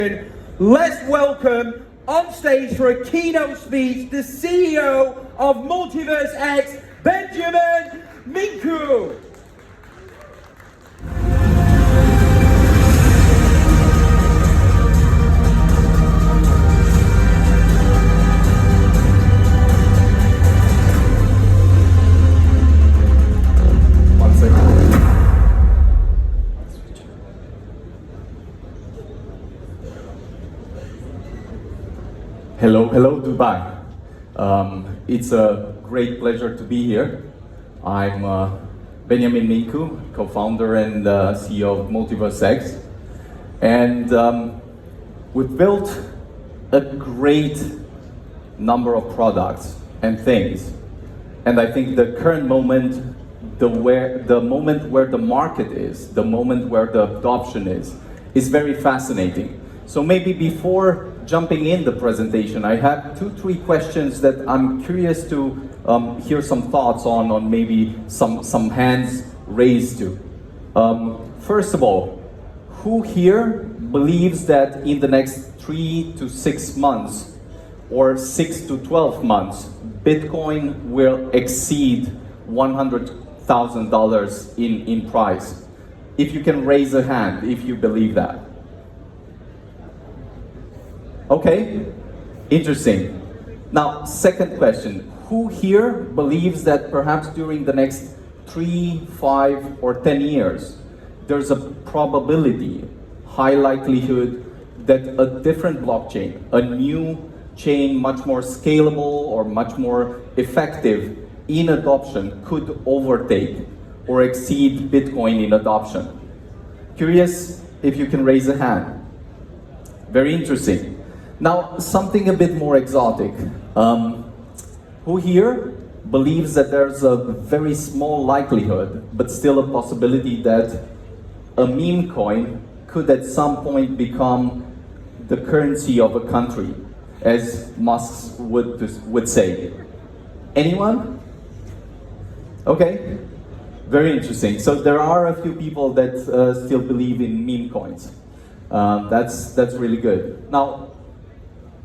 Let's welcome on stage for a keynote speech the CEO of MultiverseX, Beniamin, Mincu. Hello Dubai. It's a great pleasure to be here. I'm Beniamin Mincu, co-founder and CEO of MultiverseX. And we've built a great number of products and things. And I think the current moment, the moment where the market is, the moment where the adoption is very fascinating. So maybe before jumping in the presentation, I have 2-3 questions that I'm curious to hear some thoughts on maybe some hands raised to. First of all, who here believes that in the next 3 to 6 months or 6 to 12 months, Bitcoin will exceed $100,000 in price? If you can raise a hand, if you believe that. Okay, interesting. Now, second question. Who here believes that perhaps during the next 3, 5, or 10 years, there's a probability, high likelihood, that a different blockchain, a new chain, much more scalable or much more effective in adoption, could overtake or exceed Bitcoin in adoption? Curious if you can raise a hand. Very interesting. Now, something a bit more exotic. Who here believes that there's a very small likelihood, but still a possibility, that a meme coin could at some point become the currency of a country, as Musk would say? Anyone? Okay, very interesting. So there are a few people that still believe in meme coins. That's really good. Now,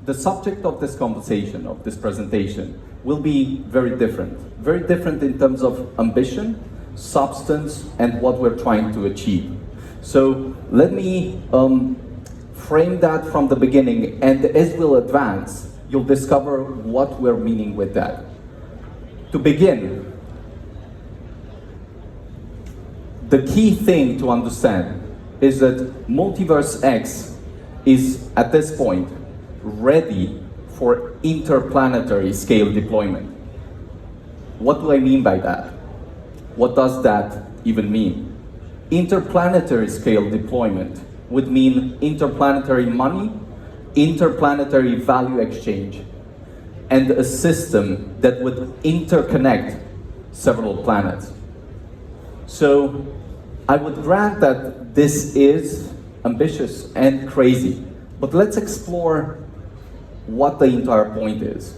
the subject of this conversation, of this presentation, will be very different. Very different in terms of ambition, substance, and what we're trying to achieve. So let me frame that from the beginning, and as we'll advance, you'll discover what we're meaning with that. To begin, the key thing to understand is that MultiverseX is, at this point, ready for interplanetary scale deployment. What do I mean by that? What does that even mean? Interplanetary scale deployment would mean interplanetary money, interplanetary value exchange, and a system that would interconnect several planets. So I would grant that this is ambitious and crazy, but let's explore what the entire point is.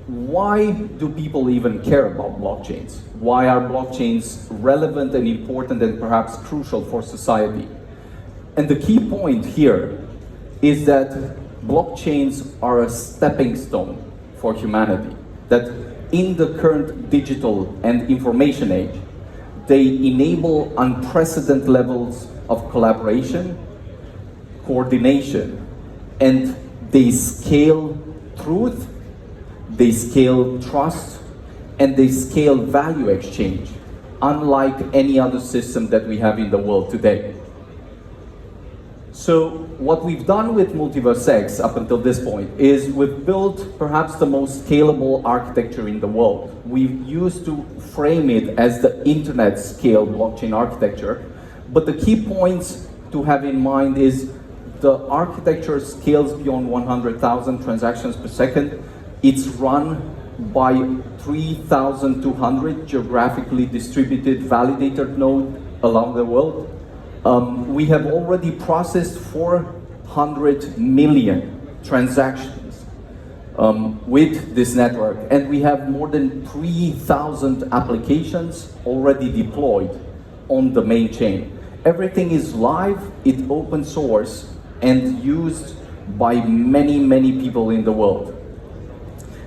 Why do people even care about blockchains? Why are blockchains relevant and important and perhaps crucial for society? And the key point here is that blockchains are a stepping stone for humanity. That in the current digital and information age, they enable unprecedented levels of collaboration, coordination, and they scale truth, they scale trust, and they scale value exchange, unlike any other system that we have in the world today. So what we've done with MultiverseX up until this point is we've built perhaps the most scalable architecture in the world. We've used to frame it as the internet scale blockchain architecture, but the key points to have in mind is the architecture scales beyond 100,000 transactions per second. It's run by 3,200 geographically distributed validator nodes around the world. We have already processed 400 million transactions with this network, and we have more than 3,000 applications already deployed on the main chain. Everything is live, it's open source, and used by many, many people in the world.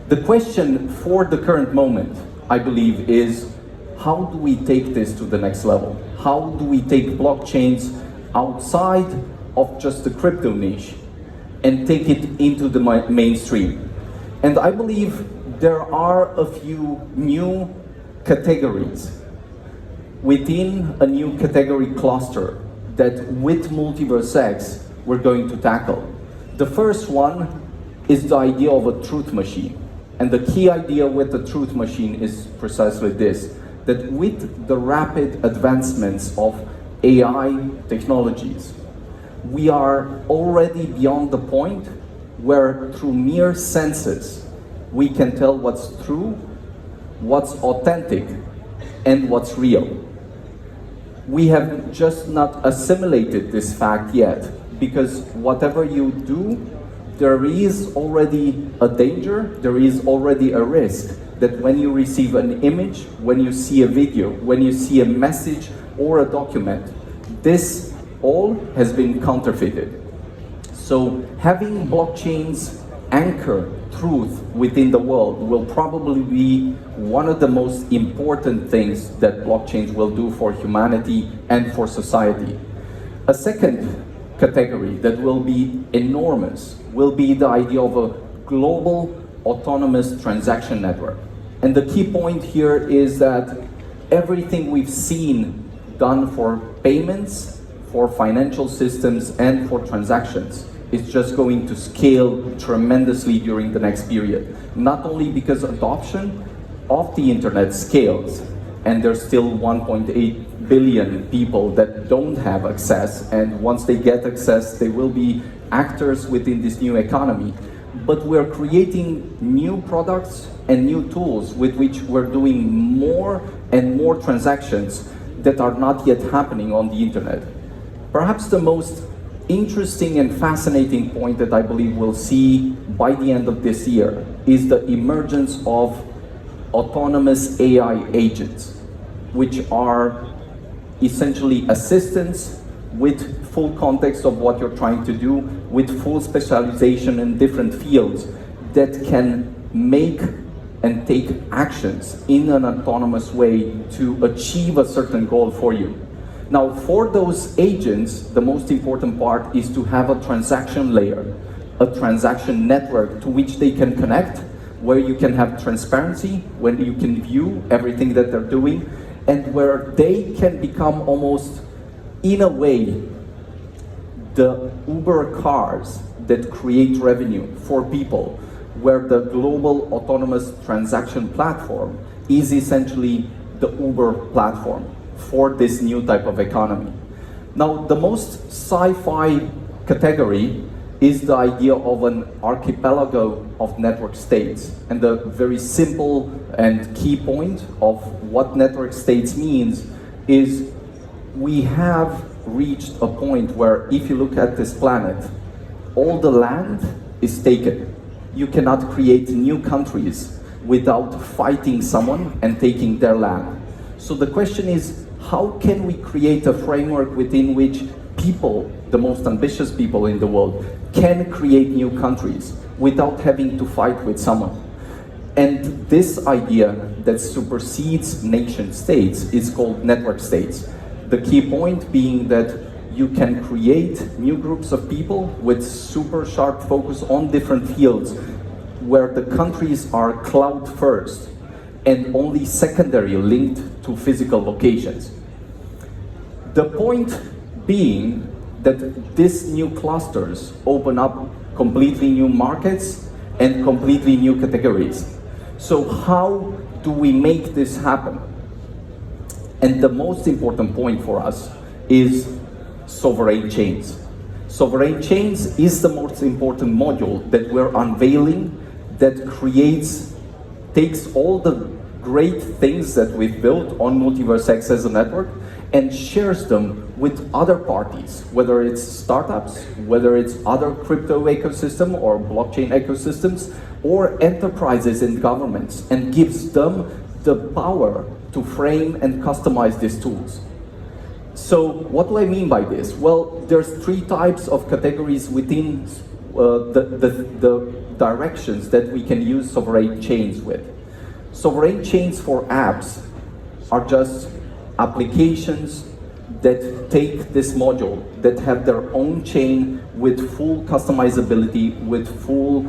The question for the current moment, I believe, is how do we take this to the next level? How do we take blockchains outside of just the crypto niche and take it into the mainstream? And I believe there are a few new categories within a new category cluster that with MultiverseX we're going to tackle. The first one is the idea of a truth machine. And the key idea with the truth machine is precisely this, that with the rapid advancements of AI technologies, we are already beyond the point where through mere senses, we can tell what's true, what's authentic, and what's real. We have just not assimilated this fact yet, because whatever you do, there is already a danger, there is already a risk that when you receive an image, when you see a video, when you see a message or a document, this all has been counterfeited. So having blockchains anchor truth within the world will probably be one of the most important things that blockchains will do for humanity and for society. A second category that will be enormous will be the idea of a global autonomous transaction network. And the key point here is that everything we've seen done for payments, for financial systems, and for transactions is just going to scale tremendously during the next period. Not only because adoption of the internet scales, and there's still 1.8 billion people that don't have access, and once they get access, they will be actors within this new economy. But we're creating new products and new tools with which we're doing more and more transactions that are not yet happening on the internet. Perhaps the most interesting and fascinating point that I believe we'll see by the end of this year is the emergence of autonomous AI agents, which are essentially assistants with full context of what you're trying to do, with full specialization in different fields that can make and take actions in an autonomous way to achieve a certain goal for you. Now, for those agents, the most important part is to have a transaction layer, a transaction network to which they can connect, where you can have transparency, when you can view everything that they're doing, and where they can become almost, in a way, the Uber cars that create revenue for people, where the global autonomous transaction platform is essentially the Uber platform for this new type of economy. Now, the most sci-fi category is the idea of an archipelago of network states. And the very simple and key point of what network states means is we have reached a point where if you look at this planet, all the land is taken. You cannot create new countries without fighting someone and taking their land. So the question is, how can we create a framework within which people, the most ambitious people in the world, can create new countries without having to fight with someone? And this idea that supersedes nation states is called network states. The key point being that you can create new groups of people with super sharp focus on different fields where the countries are cloud first and only secondary linked to physical locations. The point being that these new clusters open up completely new markets and completely new categories. So how do we make this happen? And the most important point for us is sovereign chains. Sovereign chains is the most important module that we're unveiling that takes all the great things that we've built on MultiverseX as a network and shares them with other parties, whether it's startups, whether it's other crypto ecosystem or blockchain ecosystems, or enterprises and governments, and gives them the power to frame and customize these tools. So what do I mean by this? Well, there's three types of categories within the directions that we can use sovereign chains with. Sovereign chains for apps are just applications that take this module, that have their own chain with full customizability, with full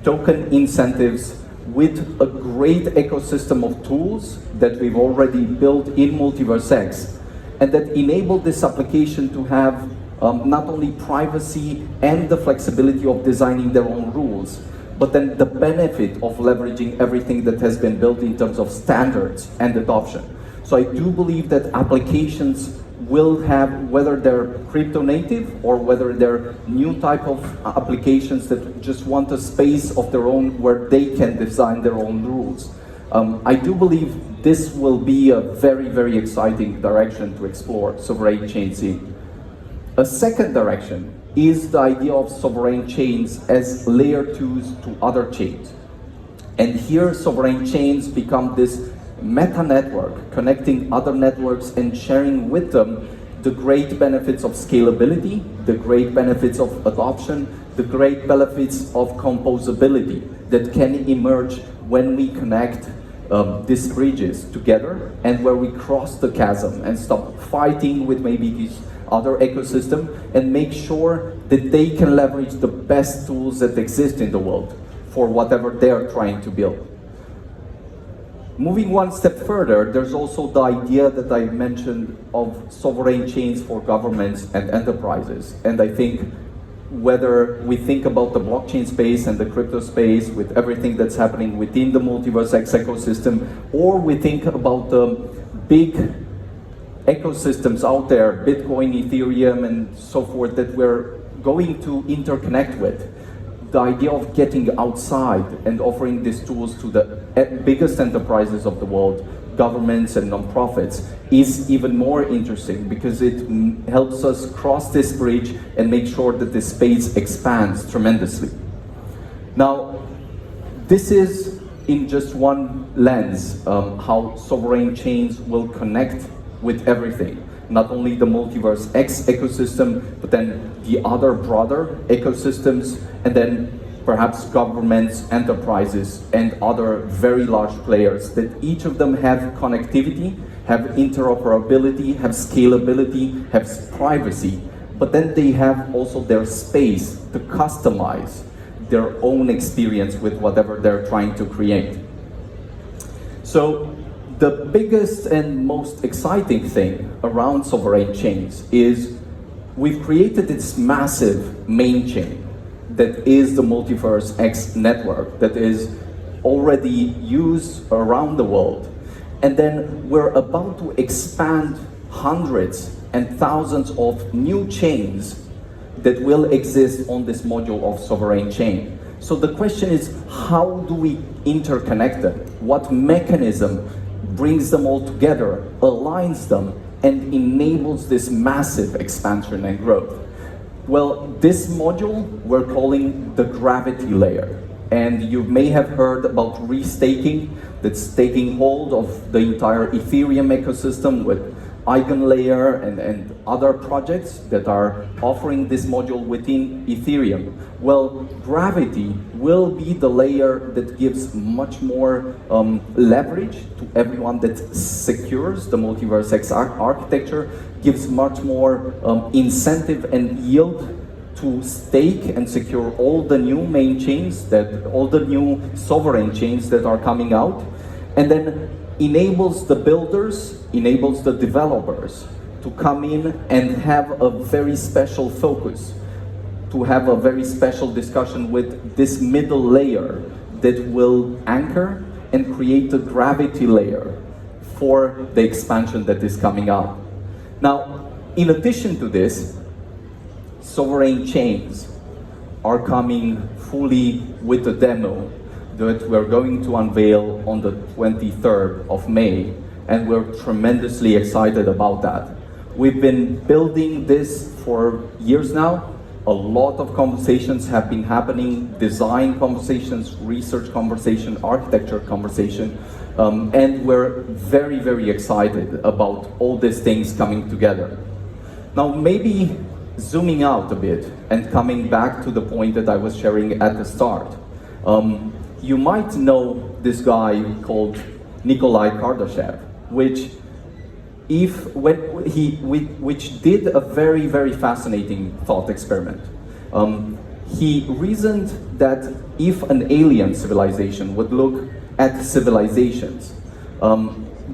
token incentives, with a great ecosystem of tools that we've already built in MultiverseX, and that enable this application to have not only privacy and the flexibility of designing their own rules, but then the benefit of leveraging everything that has been built in terms of standards and adoption. So I do believe that applications will have, whether they're crypto native or whether they're new type of applications that just want a space of their own where they can design their own rules. I do believe this will be a very, very exciting direction to explore sovereign chains in. A second direction is the idea of sovereign chains as layer 2s to other chains. And here sovereign chains become this meta network, connecting other networks and sharing with them the great benefits of scalability, the great benefits of adoption, the great benefits of composability that can emerge when we connect these bridges together, and where we cross the chasm and stop fighting with maybe this other ecosystem and make sure that they can leverage the best tools that exist in the world for whatever they're trying to build. Moving one step further, there's also the idea that I mentioned of sovereign chains for governments and enterprises. And I think whether we think about the blockchain space and the crypto space with everything that's happening within the MultiverseX ecosystem, or we think about the big ecosystems out there, Bitcoin, Ethereum, and so forth, that we're going to interconnect with, the idea of getting outside and offering these tools to the biggest enterprises of the world, governments and nonprofits, is even more interesting because it helps us cross this bridge and make sure that this space expands tremendously. Now, this is in just one lens how sovereign chains will connect with everything. Not only the MultiverseX ecosystem, but then the other broader ecosystems, and then perhaps governments, enterprises, and other very large players, that each of them have connectivity, have interoperability, have scalability, have privacy, but then they have also their space to customize their own experience with whatever they're trying to create. So the biggest and most exciting thing around sovereign chains is we've created this massive main chain that is the MultiverseX network that is already used around the world. And then we're about to expand hundreds and thousands of new chains that will exist on this module of sovereign chain. So the question is, how do we interconnect them? What mechanism brings them all together, aligns them, and enables this massive expansion and growth? Well, this module we're calling the gravity layer. And you may have heard about restaking that's taking hold of the entire Ethereum ecosystem with EigenLayer and other projects that are offering this module within Ethereum. Well, Gravity will be the layer that gives much more leverage to everyone that secures the MultiverseX architecture, gives much more incentive and yield to stake and secure all the new main chains, all the new sovereign chains that are coming out, and then enables the builders, enables the developers to come in and have a very special focus, to have a very special discussion with this middle layer that will anchor and create a gravity layer for the expansion that is coming out. Now, in addition to this, sovereign chains are coming fully with a demo that we're going to unveil on the 23rd of May, and we're tremendously excited about that. We've been building this for years now. A lot of conversations have been happening, design conversations, research conversation, architecture conversation, And we're very, very excited about all these things coming together. Now, maybe zooming out a bit and coming back to the point that I was sharing at the start. You might know this guy called Nikolai Kardashev, which did a very, very fascinating thought experiment. He reasoned that if an alien civilization would look at civilizations,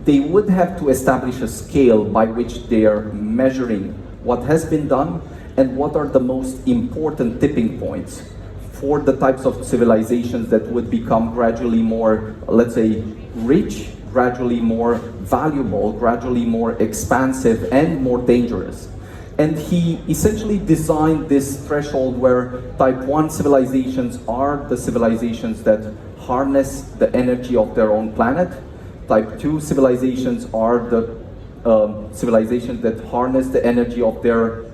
they would have to establish a scale by which they are measuring what has been done and what are the most important tipping points for the types of civilizations that would become gradually more, let's say, rich, gradually more valuable, gradually more expansive and more dangerous. And he essentially designed this threshold where type 1 civilizations are the civilizations that harness the energy of their own planet. Type 2 civilizations are the civilizations that harness the energy of their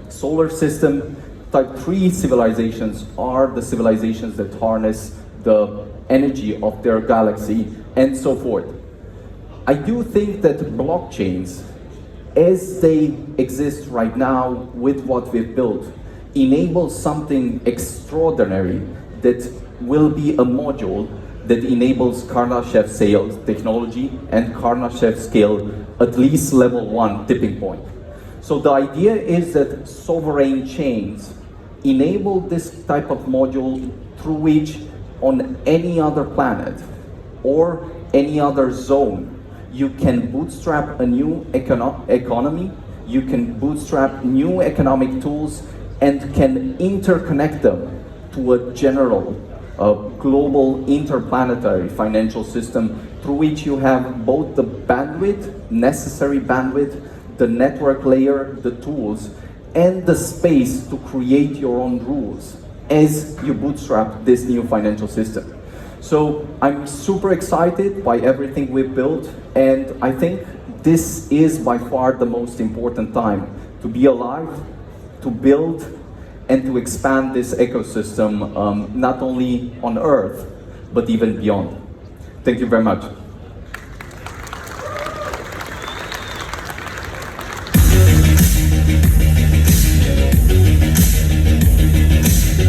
solar system. Type 3 civilizations are the civilizations that harness the energy of their galaxy, and so forth. I do think that blockchains, as they exist right now with what we've built, enable something extraordinary that will be a module that enables Kardashev sales technology and Kardashev scale at least level 1 tipping point. So the idea is that sovereign chains enable this type of module through which on any other planet or any other zone you can bootstrap a new economy, you can bootstrap new economic tools and can interconnect them to a general global interplanetary financial system through which you have both the bandwidth, necessary bandwidth, the network layer, the tools, and the space to create your own rules as you bootstrap this new financial system. So I'm super excited by everything we've built, and I think this is by far the most important time to be alive, to build, and to expand this ecosystem, not only on Earth, but even beyond. Thank you very much.